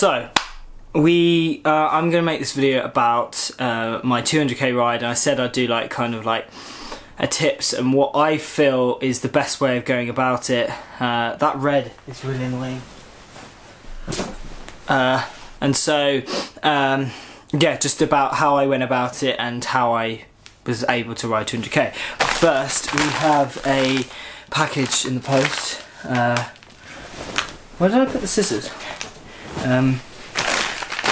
So, I'm going to make this video about my 200k ride, and I said I'd do like kind of like a tips and what I feel is the best way of going about it. That red is really annoying. And so, yeah, just about how I went about it and how I was able to ride 200k. First, we have a package in the post. Where did I put the scissors?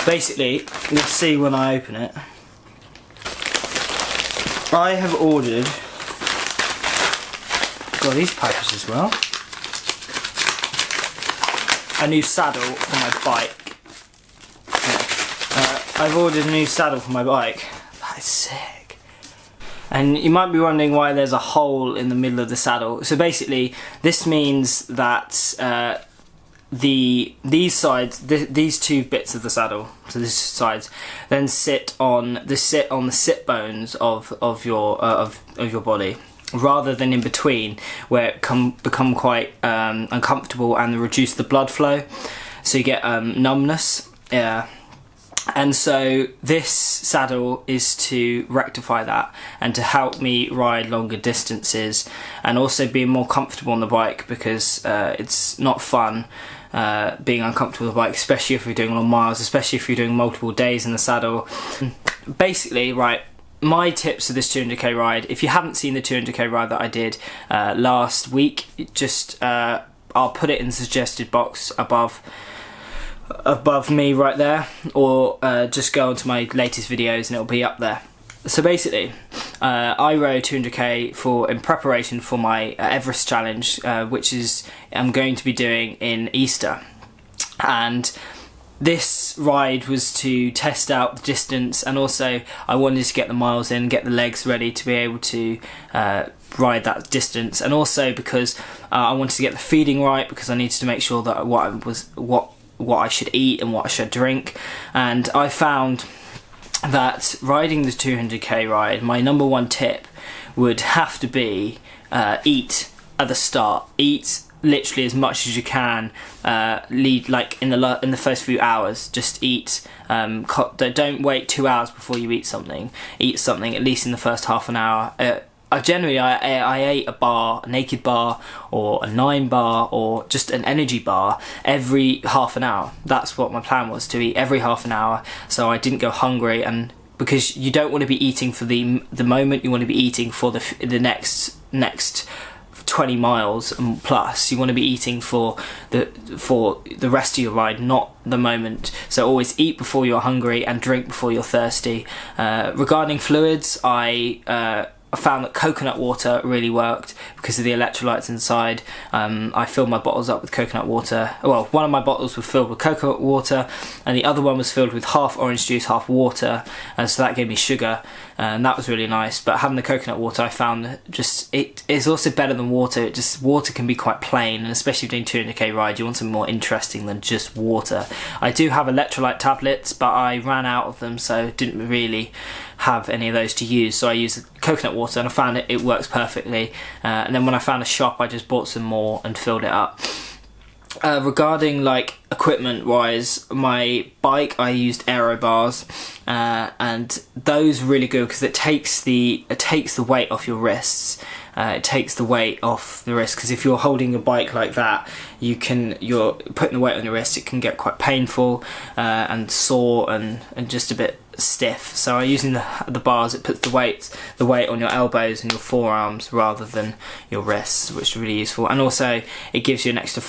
Basically, you'll see when I open it. I have ordered, got these packages as well, a new saddle for my bike. Yeah. I've ordered a new saddle for my bike. That is sick. And you might be wondering why there's a hole in the middle of the saddle. So basically, this means that these sides, these two bits of the saddle, so these sides, then sit on the sit bones of your body, rather than in between, where it become quite uncomfortable and reduce the blood flow, so you get numbness. Yeah. And so this saddle is to rectify that and to help me ride longer distances and also be more comfortable on the bike, because it's not fun being uncomfortable on the bike, especially if you're doing long miles, especially if you're doing multiple days in the saddle. Basically, right, my tips for this 200k ride, if you haven't seen the 200k ride that I did last week, just I'll put it in the suggested box above me right there, or just go onto my latest videos and it'll be up there. So basically, I rode 200k in preparation for my Everest challenge, which I'm going to be doing in Easter, and this ride was to test out the distance, and also I wanted to get the miles in, get the legs ready to be able to ride that distance, and also because I wanted to get the feeding right, because I needed to make sure that what I should eat and what I should drink. And I found that riding the 200k ride, my number one tip would have to be eat at the start. Eat literally as much as you can. Like in the first few hours, just eat. Don't wait 2 hours before you eat something. Eat something at least in the first half an hour. I ate a naked bar, or a 9 bar, or just an energy bar every half an hour. That's what my plan was, to eat every half an hour, so I didn't go hungry. And because you don't want to be eating for the moment, you want to be eating for the next 20 miles and plus. You want to be eating for the rest of your ride, not the moment. So always eat before you're hungry and drink before you're thirsty. Regarding fluids, I found that coconut water really worked because of the electrolytes inside. I filled my bottles up with coconut water. Well, one of my bottles was filled with coconut water and the other one was filled with half orange juice, half water, and so that gave me sugar, and that was really nice. But having the coconut water, I found it is also better than water. Water can be quite plain, and especially doing 200k ride, you want something more interesting than just water. I do have electrolyte tablets, but I ran out of them, so didn't really have any of those to use, so I used coconut water, and I found it works perfectly. And then when I found a shop, I just bought some more and filled it up. Regarding like equipment wise, my bike, I used aero bars, and those are really good because it takes the weight off your wrists. It takes the weight off the wrist, because if you're holding your bike like that, you're putting the weight on your wrist, it can get quite painful and sore and just a bit stiff. So using the bars, it puts the weight on your elbows and your forearms rather than your wrists, which is really useful. And also it gives you an extra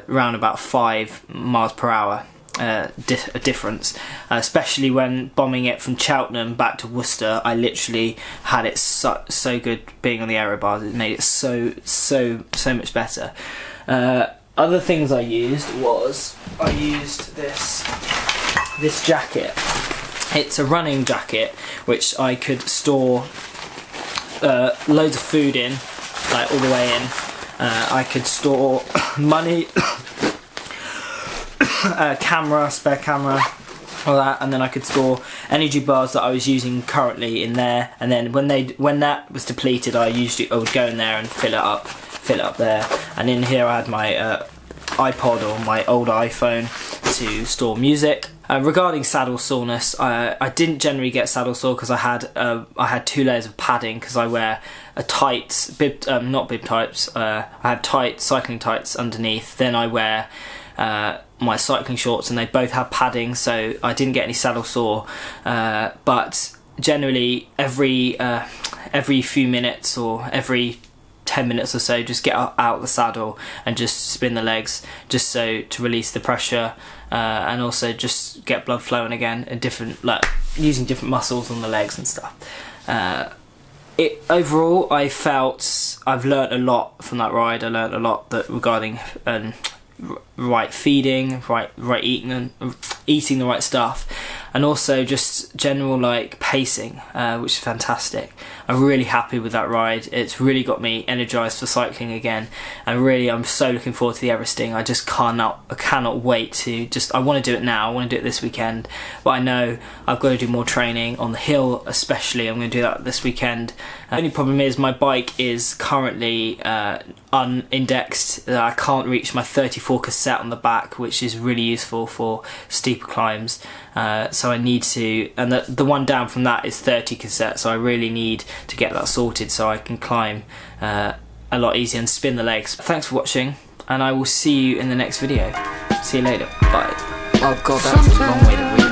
around about 5 miles per hour a difference, especially when bombing it from Cheltenham back to Worcester. I literally had it so good being on the aero bars. It made it so much better. Other things I used this jacket. It's a running jacket which I could store loads of food in, like all the way in. I could store money, spare camera, all that, and then I could store energy bars that I was using currently in there. And then when that was depleted, I would go in there and fill it up there. And in here I had my iPod or my old iPhone to store music. Regarding saddle soreness, I didn't generally get saddle sore because I had 2 layers of padding, because I wear a tight not bib tights. I have tight cycling tights underneath. Then I wear my cycling shorts, and they both have padding, so I didn't get any saddle sore. But generally, every few minutes or every 10 minutes or so, just get out the saddle and just spin the legs, just so to release the pressure, and also just get blood flowing again, and using different muscles on the legs and stuff. Overall, I've learnt a lot from that ride. I learnt a lot regarding right feeding, right eating the right stuff, and also just general pacing, which is fantastic. I'm really happy with that ride. It's really got me energized for cycling again, and really I'm so looking forward to the Everesting. I just cannot wait to I want to do it now. I want to do it this weekend, but I know I've got to do more training on the hill, especially. I'm going to do that this weekend. The only problem is my bike is currently unindexed. I can't reach my 34 cassette on the back, which is really useful for steeper climbs. So I need to, and the one down from that is 30 cassette, so I really need to get that sorted so I can climb a lot easier and spin the legs. Thanks for watching, and I will see you in the next video. See you later. Bye. Oh god, that's a long way to read.